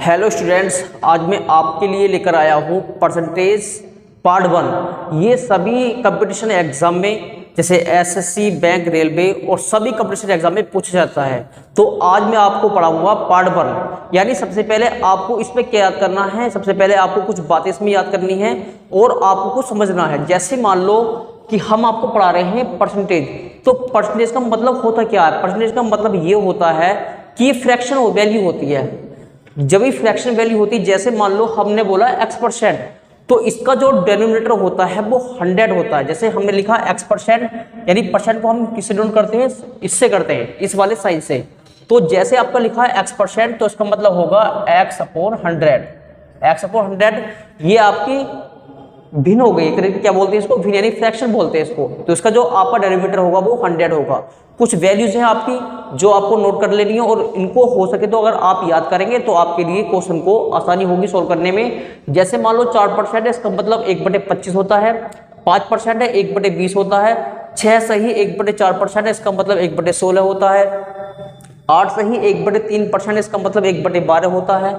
Hello students, आज मैं आपके लिए लेकर आया हूँ परसेंटेज पार्ट 1। ये सभी कंपटीशन एग्जाम में जैसे एसएससी, बैंक, रेलवे और सभी कंपटीशन एग्जाम में पूछा जाता है। तो आज मैं आपको पढ़ाऊंगा पार्ट 1। यानी सबसे पहले आपको इसमें क्या याद करना है, सबसे पहले आपको कुछ बातें इसमें याद करनी है और आपको कुछ समझना है। जैसे मान लो कि हम आपको पढ़ा रहे हैं परसेंटेज, तो परसेंटेज का मतलब होता क्या है? परसेंटेज का मतलब ये होता है कि फ्रैक्शन वैल्यू होती है। जब भी फ्रैक्शन वैल्यू होती है, जैसे मान लो हमने बोला x%, तो इसका जो डिनोमिनेटर होता है वो 100 होता है। जैसे हमने लिखा x%, यानी परसेंट को हम किससे डिनोट करते हैं? इससे करते हैं, इस वाले साइन से। तो जैसे आपका लिखा है x%, तो इसका मतलब होगा x/100। x/100 ये आपकी भिन्न हो गई, क्या बोलते हैं इसको? भिन्न, यानी फ्रैक्शन बोलते हैं इसको। तो इसका जो आपका डेरिवेटिव होगा वो 100 होगा। कुछ वैल्यूज हैं आपकी जो आपको नोट कर लेनी है, और इनको हो सके तो अगर आप याद करेंगे तो आपके लिए क्वेश्चन को आसानी होगी सोल्व करने में। जैसे मान लो 4% है, इसका मतलब 1/25 होता है। 5% है, 1/20 होता है। 6 सही 1/4% है, इसका मतलब 1/16 होता है। 8 सही 1/3%, इसका मतलब 1/12 होता है।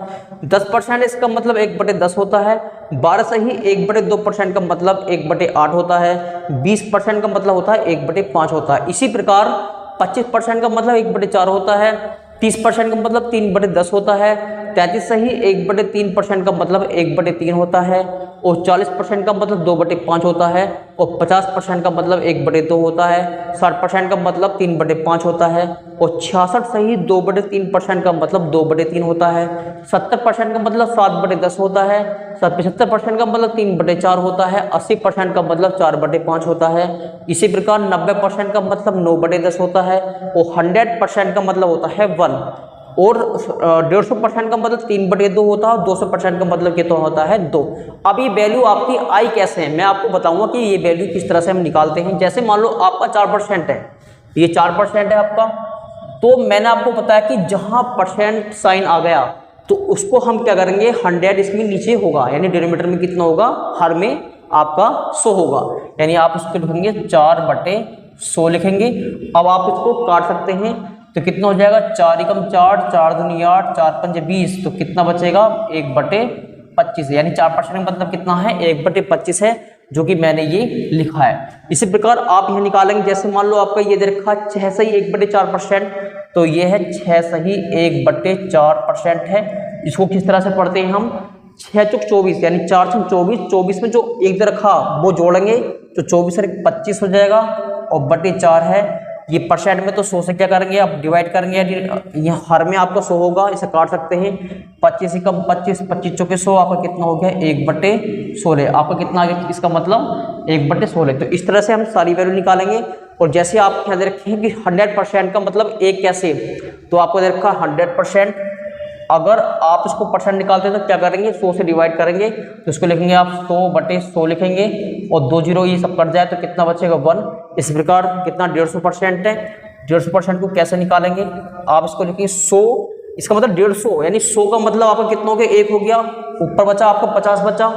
10% इसका मतलब 1/10 होता है। 12 सही 1/2% का मतलब 1/8 होता है। 20% का मतलब होता है 1/5 होता है। इसी प्रकार 25% का मतलब 1/4 होता है। 30% का मतलब 3/10 होता है। 33 सही 1/3% का मतलब 1/3 होता है। और 40% का मतलब 2/5 होता है। और 50% का मतलब 1/2 होता है। 60% का मतलब 3/5 होता है। और 66 सही 2/3% का मतलब 2/3 होता है। 70% का मतलब 7/10 होता है। 75% का मतलब 3/4 होता है। 80% का मतलब 4/5 होता है। इसी प्रकार 90% का मतलब 9/10 होता है। और 100% का मतलब होता है 1। और 150% का मतलब 3/2 होता है। और 200% का मतलब कितना होता है? 2। अब ये वैल्यू आपकी आई कैसे है, मैं आपको बताऊंगा कि ये वैल्यू किस तरह से हम निकालते हैं। जैसे मान लो आपका 4% है, ये 4% है आपका, तो मैंने आपको बताया कि जहां परसेंट साइन आ गया तो उसको हम क्या करेंगे? 100 इसमें नीचे होगा, यानी डिनोमिनेटर में कितना होगा? हर में आपका 100 होगा। यानी आप इसको लिखेंगे 4/100 लिखेंगे। अब आप इसको काट सकते हैं, तो कितना हो जाएगा? 4 एकम 4, 4 दूनी 8, 4 पंजे 20, तो कितना बचेगा? 1/25। यानी 4% का मतलब कितना है? 1/25 है, जो कि मैंने ये लिखा है। इसी प्रकार आप यह निकालेंगे, जैसे मान लो आपका ये दे रखा 6 सही 1/4%, तो ये है 6 सही 1/4% है। इसको किस तरह से पढ़ते हैं हम? 6 चौक 24, यानी 4 छक 24, 24 में जो एक दे रखा वो जोड़ेंगे तो 24 से 25 हो जाएगा। और /4 है, ये परसेंट में तो 100 से क्या करेंगे? आप डिवाइड करेंगे, ये हर में आपका 100 होगा, इसे काट सकते हैं। 25 एकम 25, 25 चौके 100, आपका कितना हो गया? 1/16। आपका कितना आ गया? इसका मतलब 1/16। तो इस तरह से हम सारी वैल्यू निकालेंगे। और जैसे आप ध्यान रखें कि 100% का मतलब एक कैसे, तो आपको दे रखा 100%। अगर आप इसको परसेंट निकालते हैं तो क्या करेंगे? 100 से डिवाइड करेंगे, तो इसको लिखेंगे आप 100/100 लिखेंगे। और 2 जीरो ये सब कट जाए तो कितना बचेगा? 1। इस प्रकार कितना? 150% है। 150% को कैसे निकालेंगे? आप इसको लिखेंगे 100, इसका मतलब 150, यानी 100 का मतलब आपका कितना हो गया? 1 हो गया। ऊपर बचा आपका 50 बचा,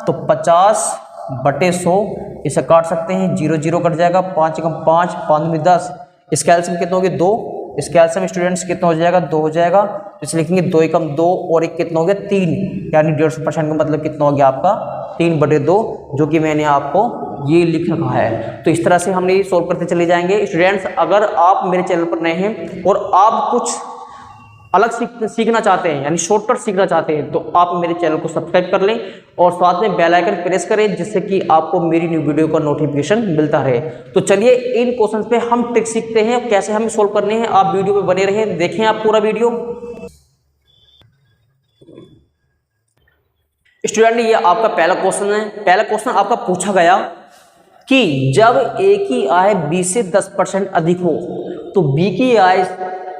तो 50/100 इसे काट सकते हैं। 0 0 कट जाएगा। 5 एकम 5, 5 दूनी 10, इस कैल्शियम कितना हो गया? 2। इस कैल्शियम स्टूडेंट्स कितना हो जाएगा? 2 हो जाएगा। तो इसे लिखेंगे 2 एकम 2 और 1 कितना हो गया? 3। यानी 150% का मतलब कितना हो गया आपका? 3/2, जो कि मैंने आपको ये लिख रखा है। तो इस तरह से हमने ये सोल्व करते चले जाएंगे। स्टूडेंट्स, अगर आप मेरे चैनल पर नए हैं और आप कुछ अलग सीखना चाहते हैं, यानी शॉर्टकट सीखना चाहते हैं, तो आप मेरे चैनल को सब्सक्राइब कर लें और साथ में बेल आइकन प्रेस करें, जिससे कि आपको मेरी न्यू वीडियो का नोटिफिकेशन मिलता रहे। तो चलिए इन क्वेश्चंस पे हम ट्रिक सीखते हैं, कैसे हमें सोल्व करने हैं। आप वीडियो पे बने रहें, देखें आप पूरा वीडियो। स्टूडेंट, ये आपका पहला क्वेश्चन है। पहला क्वेश्चन आपका पूछा गया कि जब ए की आय बी से 10% अधिक हो तो बी की आय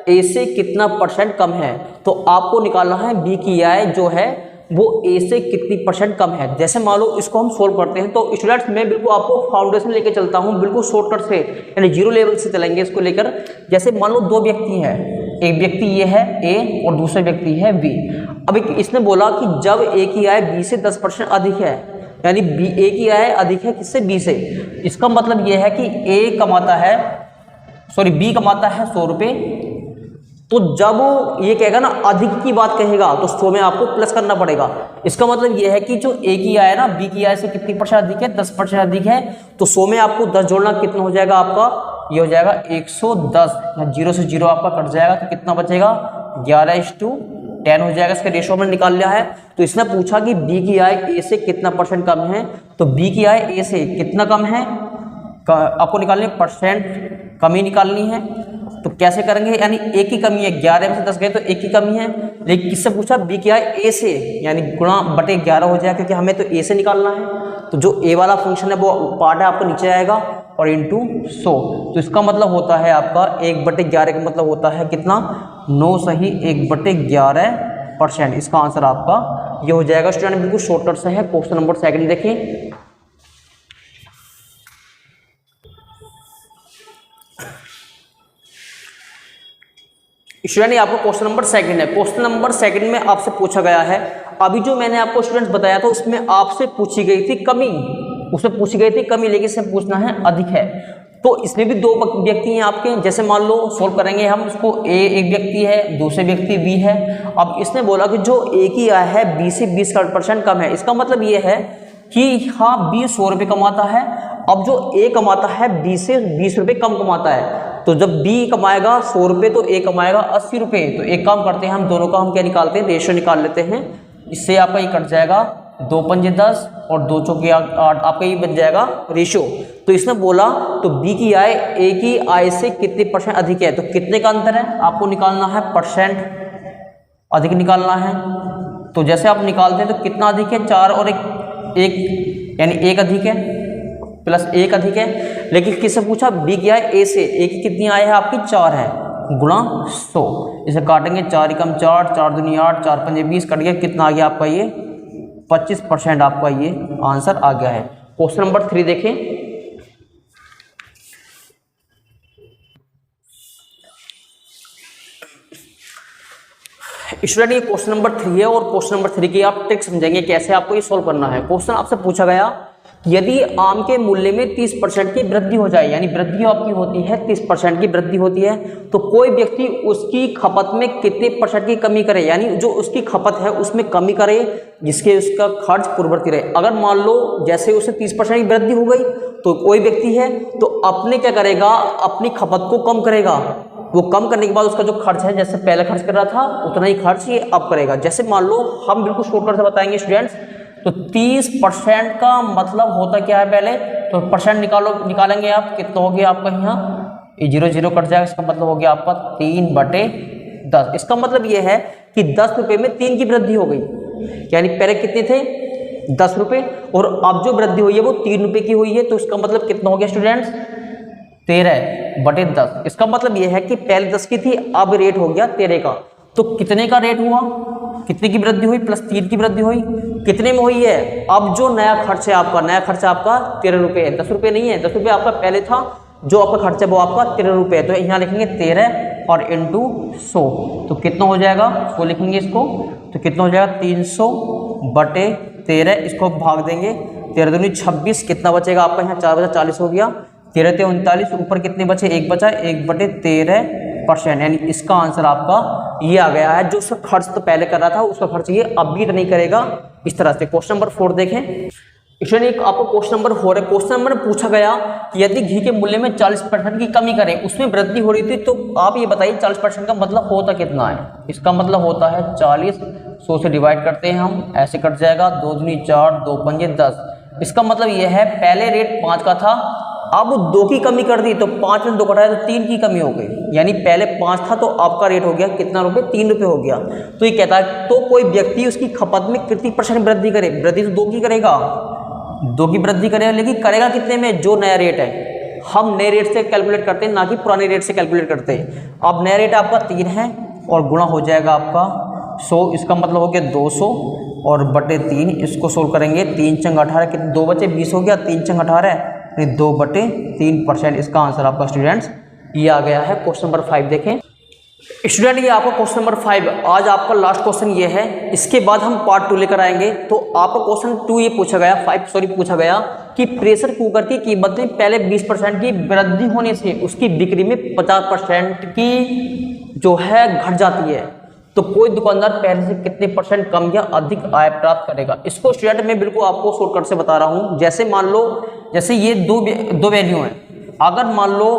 ए से कितना परसेंट कम है। तो आपको निकालना है बी की आय जो है वो ए से कितनी परसेंट कम है। जैसे मान लो इसको हम सोल्व करते हैं, तो स्टूडेंट्स मैं बिल्कुल आपको फाउंडेशन लेके चलता हूं, बिल्कुल शॉर्टकट से, यानी 0 लेवल से चलेंगे इसको लेकर। जैसे मान लो 2 व्यक्ति हैं, एक व्यक्ति ये है ए और दूसरा व्यक्ति है बी। अब इसने बोला कि जब ए की आय बी से 10% अधिक है, यानी बी ए की आय अधिक है किससे? बी से। इसका मतलब यह है कि ए कमाता है, सॉरी बी कमाता है 100 रुपये तो जब ये कहेगा ना अधिक की बात कहेगा तो 100 में आपको प्लस करना पड़ेगा। इसका मतलब ये है कि जो ए की आय है ना बी की आय से कितनी परसेंट अधिक है, 10% अधिक है। तो 100 में आपको 10 जोड़ना, कितना हो जाएगा आपका, ये हो जाएगा 110। 0 से 0 आपका कट जाएगा तो कितना बचेगा, 11:10 हो जाएगा। इसका रेशो हमने निकाल लिया है। तो इसने पूछा कि बी की आय ए से कितना परसेंट कम है, तो बी की आय ए से कितना कम है आपको निकालनी, परसेंट कमी निकालनी है। तो कैसे करेंगे, यानी ए की कमी है, 11 में से 10 गए तो एक की कमी है। लेकिन किससे पूछा, बी की आय ए से, यानी गुणा बटे 11 हो जाएगा, क्योंकि हमें तो ए से निकालना है। तो जो ए वाला फंक्शन है वो पार्ट है आपको नीचे आएगा और इंटू 100। तो इसका मतलब होता है आपका 1/11 का मतलब होता है कितना, 9 सही 1/11%। इसका आंसर आपका ये हो जाएगा। स्टूडेंट बिल्कुल शॉर्टकट से है। क्वेश्चन नंबर 2 देखें। स्टूडेंट आपको क्वेश्चन नंबर 2 है। क्वेश्चन नंबर 2 में आपसे पूछा गया है, अभी जो मैंने आपको स्टूडेंट्स बताया था उसमें आपसे पूछी गई थी कमी, उसमें पूछी गई थी कमी, लेकिन इससे पूछना है अधिक है। तो इसमें भी 2 व्यक्ति हैं आपके, जैसे मान लो सोल्व करेंगे हम इसको, ए एक व्यक्ति है, दूसरे व्यक्ति बी है। अब इसने बोला कि जो ए की आय है बी से 20% कम है। इसका मतलब ये है कि हाँ बी 100 रुपये कमाता है, अब जो ए कमाता है बी से 20 रुपये कम कमाता है। तो जब बी कमाएगा 100 रुपये तो ए कमाएगा 80 रुपये। तो एक काम करते हैं हम दोनों का हम क्या निकालते हैं, रेशो निकाल लेते हैं। इससे आपका ये कट जाएगा 2 पंजे 10 और 2 चौके 8, आपका ये बन जाएगा रेशो। तो इसने बोला तो बी की आय ए की आय से कितने परसेंट अधिक है, तो कितने का अंतर है आपको निकालना है, परसेंट अधिक निकालना है। तो जैसे आप निकालते हैं तो कितना अधिक है, 4 और 1 यानी 1 अधिक है, प्लस 1 अधिक है। लेकिन किससे पूछा, बी की आय ए से, ए की कितनी आय है आपकी 4 है, गुणा 100। इसे काटेंगे 4 एकम 4, 4 दूनी 8, 4 पंजे 20 कट गया, कितना आ गया आपका ये 25% आपका ये आंसर आ गया है। क्वेश्चन नंबर 3 देखें। स्टूडेंट ये क्वेश्चन नंबर 3 है और क्वेश्चन नंबर 3 की आप ट्रिक समझेंगे कैसे आपको ये सॉल्व करना है। क्वेश्चन आपसे पूछा गया यदि आम के मूल्य में 30% की वृद्धि हो जाए, यानी वृद्धि आपकी होती है 30% की वृद्धि होती है, तो कोई व्यक्ति उसकी खपत में कितने % की कमी करे, यानी जो उसकी खपत है उसमें कमी करे जिसके उसका खर्च पूर्ववर्ती रहे। अगर मान लो जैसे उसे 30% की वृद्धि हो गई तो कोई व्यक्ति है तो अपने क्या करेगा, अपनी खपत को कम करेगा। वो कम करने के बाद उसका जो खर्च है, जैसे पहले खर्च कर रहा था उतना ही खर्च ये अब करेगा। जैसे मान लो हम बिल्कुल शॉर्टकट से बताएंगे स्टूडेंट्स, तो 30% का मतलब होता क्या है, पहले तो परसेंट निकालेंगे आप, कितना हो गया आपका यहाँ 0 0 कट जाएगा। इसका मतलब हो गया आपका 3/10। इसका मतलब ये है कि 10 रुपये में 3 की वृद्धि हो गई, यानी पहले कितने थे 10 रुपये और अब जो वृद्धि हुई है वो 3 रुपये की हुई है। तो इसका मतलब कितना हो गया स्टूडेंट्स, 13/10। इसका मतलब यह है कि पहले 10 की थी, अब रेट हो गया 13 का। तो कितने का रेट हुआ, कितने की वृद्धि हुई, प्लस 3 की वृद्धि हुई, कितने में हुई है। अब जो नया खर्च है आपका, नया खर्च आपका 13 रुपये है, 10 रुपये नहीं है, 10 रुपये आपका पहले था, जो आपका खर्च है वो आपका 13 रुपये है। तो यहाँ लिखेंगे 13 और इंटू 100, तो कितना हो जाएगा, 100 लिखेंगे इसको, तो कितना हो जाएगा 300/13। इसको भाग देंगे, 13 दूनी 26, कितना बचेगा आपका यहाँ 4 बचा 40 हो गया, 13 × 39, ऊपर कितने बचे, 1 बचा, 1/13%। यानी इसका आंसर आपका ये आ गया है। जो उसका खर्च तो पहले कर रहा था उसका खर्च ये अब भी नहीं करेगा इस तरह से। क्वेश्चन नंबर 4 देखें। इसलिए आपको क्वेश्चन नंबर 4 है। क्वेश्चन नंबर में पूछा गया कि यदि घी के मूल्य में 40% की कमी करें, उसमें वृद्धि हो रही थी, तो आप ये बताइए 40% का मतलब होता कितना है। इसका मतलब होता है 40, 100 से डिवाइड करते हैं हम, ऐसे कट जाएगा, 2 दूनी 4, 2 पंजे 10। इसका मतलब यह है पहले रेट 5 का था, अब 2 की कमी कर दी, तो 5 में 2 घटाया तो 3 की कमी हो गई, यानी पहले 5 था तो आपका रेट हो गया कितना रुपए, 3 रुपये हो गया। तो ये कहता है तो कोई व्यक्ति उसकी खपत में कितनी % वृद्धि करे, वृद्धि तो 2 की करेगा, 2 की वृद्धि करेगा, लेकिन करेगा कितने में, जो नया रेट है। हम नए रेट से कैलकुलेट करते हैं, ना कि पुराने रेट से कैलकुलेट करते हैं। अब नया रेट आपका 3 है और गुणा हो जाएगा आपका 100, इसका मतलब हो गया 200 और बटे 3। इसको सोल्व करेंगे, 3 × 18 कितने, 2 बचे 20 हो गया, 3 × 18 2/3%। इसका आंसर आपका स्टूडेंट्स ये आ गया है। क्वेश्चन नंबर 5 देखें। स्टूडेंट ये आपका क्वेश्चन नंबर 5, आज आपका लास्ट क्वेश्चन ये है, इसके बाद हम पार्ट 2 लेकर आएंगे। तो आपका क्वेश्चन 2 ये पूछा गया, 5 सॉरी पूछा गया कि प्रेशर कुकर की कीमत में पहले 20% की वृद्धि होने से उसकी बिक्री में 50% की जो है घट जाती है, तो कोई दुकानदार पहले से कितने % कम या अधिक आय प्राप्त करेगा। इसको स्टूडेंट मैं बिल्कुल आपको शॉर्टकट से बता रहा हूँ। जैसे मान लो, जैसे ये दो वैल्यू हैं, अगर मान लो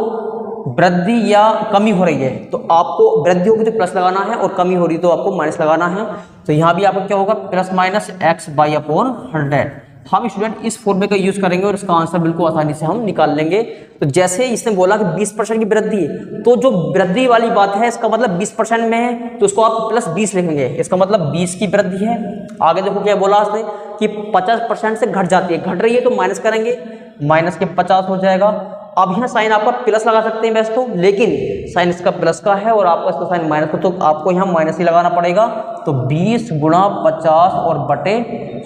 वृद्धि या कमी हो रही है तो आपको वृद्धि होगी तो प्लस लगाना है और कमी हो रही तो आपको माइनस लगाना है। तो यहाँ भी आपका क्या होगा, प्लस माइनस x/100। हम स्टूडेंट इस फॉर्मूले का यूज करेंगे और इसका आंसर बिल्कुल आसानी से हम निकाल लेंगे। तो जैसे इसने बोला कि 20% की वृद्धि है, तो जो वृद्धि वाली बात है इसका मतलब 20% में है तो उसको आप प्लस 20 लिखेंगे, इसका मतलब 20 की वृद्धि है। आगे देखो क्या बोला उसने कि 50% से घट जाती है, घट रही है तो माइनस करेंगे, माइनस के 50 हो जाएगा। अब यहाँ साइन आपका प्लस लगा सकते हैं वैसे तो, लेकिन साइन इसका प्लस का है और आपका इसका साइन माइनस का, तो आपको यहाँ माइनस ही लगाना पड़ेगा। तो 20 गुणा 50 और बटे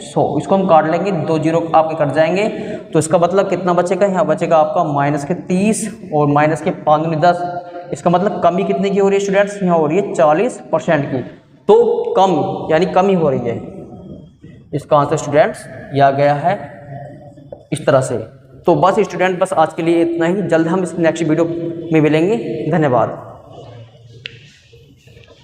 100, इसको हम काट लेंगे, 2 जीरो आपके कट जाएंगे। तो इसका मतलब कितना बचेगा, यहाँ बचेगा आपका माइनस के 30 और माइनस के 5 दूनी 10। इसका मतलब कमी कितने की हो रही है स्टूडेंट्स, यहाँ हो रही है 40% की। तो कम यानी कमी हो रही है। इसका आंसर स्टूडेंट्स यह आ गया है इस तरह से। तो बस स्टूडेंट, बस आज के लिए इतना ही। जल्द हम इस नेक्स्ट वीडियो में मिलेंगे। धन्यवाद।